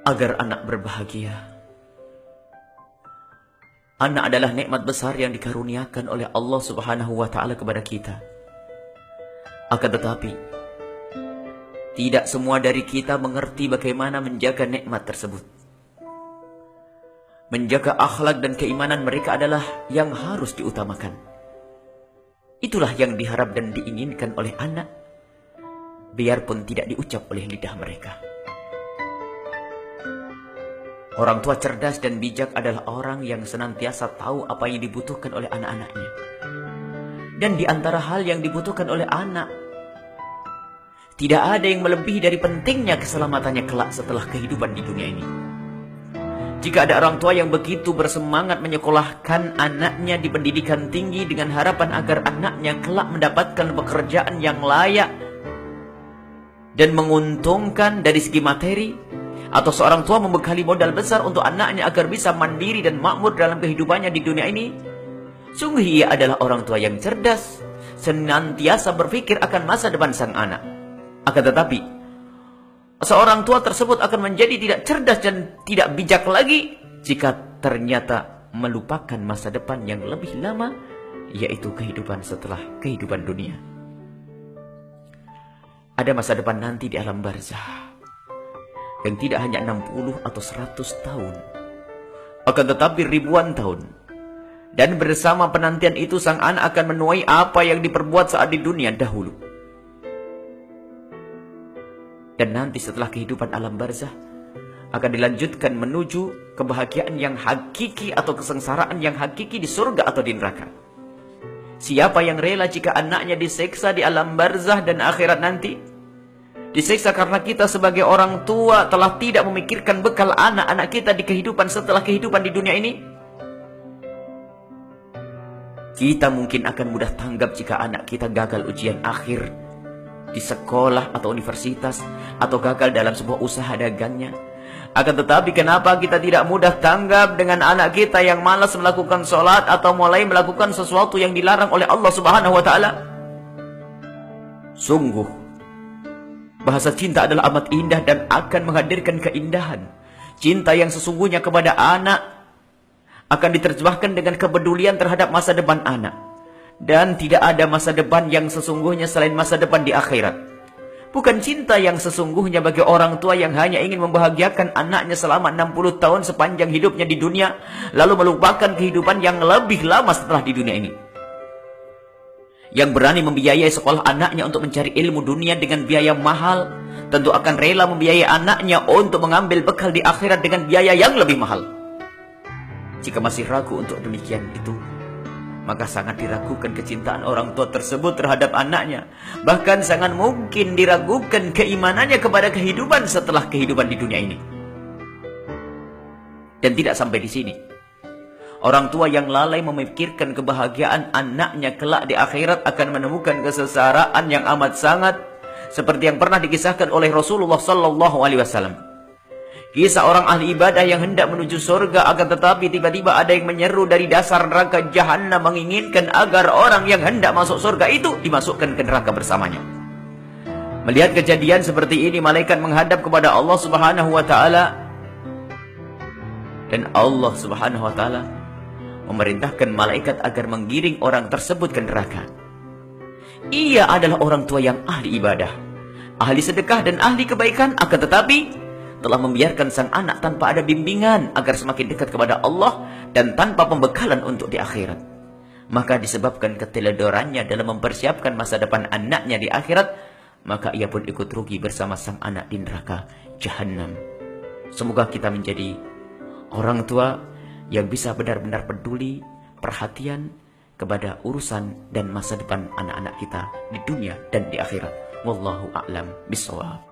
agar anak berbahagia. Anak adalah nikmat besar yang dikaruniakan oleh Allah Subhanahu wa Ta'ala kepada kita. Akan tetapi, tidak semua dari kita mengerti bagaimana menjaga nikmat tersebut. Menjaga akhlak dan keimanan mereka adalah yang harus diutamakan. Itulah yang diharap dan diinginkan oleh anak, biarpun tidak diucap oleh lidah mereka. Orang tua cerdas dan bijak adalah orang yang senantiasa tahu apa yang dibutuhkan oleh anak-anaknya. Dan di antara hal yang dibutuhkan oleh anak, tidak ada yang melebihi dari pentingnya keselamatannya kelak setelah kehidupan di dunia ini. Jika ada orang tua yang begitu bersemangat menyekolahkan anaknya di pendidikan tinggi dengan harapan agar anaknya kelak mendapatkan pekerjaan yang layak dan menguntungkan dari segi materi, atau seorang tua membekali modal besar untuk anaknya agar bisa mandiri dan makmur dalam kehidupannya di dunia ini, sungguh ia adalah orang tua yang cerdas, senantiasa berpikir akan masa depan sang anak. Akan tetapi, seorang tua tersebut akan menjadi tidak cerdas dan tidak bijak lagi jika ternyata melupakan masa depan yang lebih lama, yaitu kehidupan setelah kehidupan dunia. Ada masa depan nanti di alam barzah yang tidak hanya 60 atau 100 tahun, akan tetapi ribuan tahun. Dan bersama penantian itu sang anak akan menuai apa yang diperbuat saat di dunia dahulu. Dan nanti setelah kehidupan alam barzah akan dilanjutkan menuju kebahagiaan yang hakiki atau kesengsaraan yang hakiki di surga atau di neraka. Siapa yang rela jika anaknya disiksa di alam barzah dan akhirat nanti? Disiksa karena kita sebagai orang tua telah tidak memikirkan bekal anak-anak kita di kehidupan setelah kehidupan di dunia ini. Kita mungkin akan mudah tanggap jika anak kita gagal ujian akhir di sekolah atau universitas, atau gagal dalam sebuah usaha dagangnya. Akan tetapi kenapa kita tidak mudah tanggap dengan anak kita yang malas melakukan sholat atau mulai melakukan sesuatu yang dilarang oleh Allah Subhanahu wa Ta'ala? Sungguh, bahasa cinta adalah amat indah dan akan menghadirkan keindahan. Cinta yang sesungguhnya kepada anak akan diterjemahkan dengan kepedulian terhadap masa depan anak. Dan tidak ada masa depan yang sesungguhnya selain masa depan di akhirat. Bukan cinta yang sesungguhnya bagi orang tua yang hanya ingin membahagiakan anaknya selama 60 tahun sepanjang hidupnya di dunia, lalu melupakan kehidupan yang lebih lama setelah di dunia ini. Yang berani membiayai sekolah anaknya untuk mencari ilmu dunia dengan biaya mahal, tentu akan rela membiayai anaknya untuk mengambil bekal di akhirat dengan biaya yang lebih mahal. Jika masih ragu untuk demikian itu, maka sangat diragukan kecintaan orang tua tersebut terhadap anaknya. Bahkan sangat mungkin diragukan keimanannya kepada kehidupan setelah kehidupan di dunia ini. Dan tidak sampai di sini. Orang tua yang lalai memikirkan kebahagiaan anaknya kelak di akhirat akan menemukan kesengsaraan yang amat sangat, seperti yang pernah dikisahkan oleh Rasulullah SAW. Kisah orang ahli ibadah yang hendak menuju surga, akan tetapi tiba-tiba ada yang menyeru dari dasar neraka Jahannam menginginkan agar orang yang hendak masuk surga itu dimasukkan ke neraka bersamanya. Melihat kejadian seperti ini, malaikat menghadap kepada Allah Subhanahu wa Ta'ala, dan Allah Subhanahu wa Ta'ala memerintahkan malaikat agar menggiring orang tersebut ke neraka. Ia adalah orang tua yang ahli ibadah, ahli sedekah dan ahli kebaikan, akan tetapi telah membiarkan sang anak tanpa ada bimbingan agar semakin dekat kepada Allah dan tanpa pembekalan untuk di akhirat. Maka disebabkan keteledorannya dalam mempersiapkan masa depan anaknya di akhirat, maka ia pun ikut rugi bersama sang anak di neraka Jahannam. Semoga kita menjadi orang tua yang bisa benar-benar peduli, perhatian kepada urusan dan masa depan anak-anak kita di dunia dan di akhirat. Wallahu a'lam bishawab.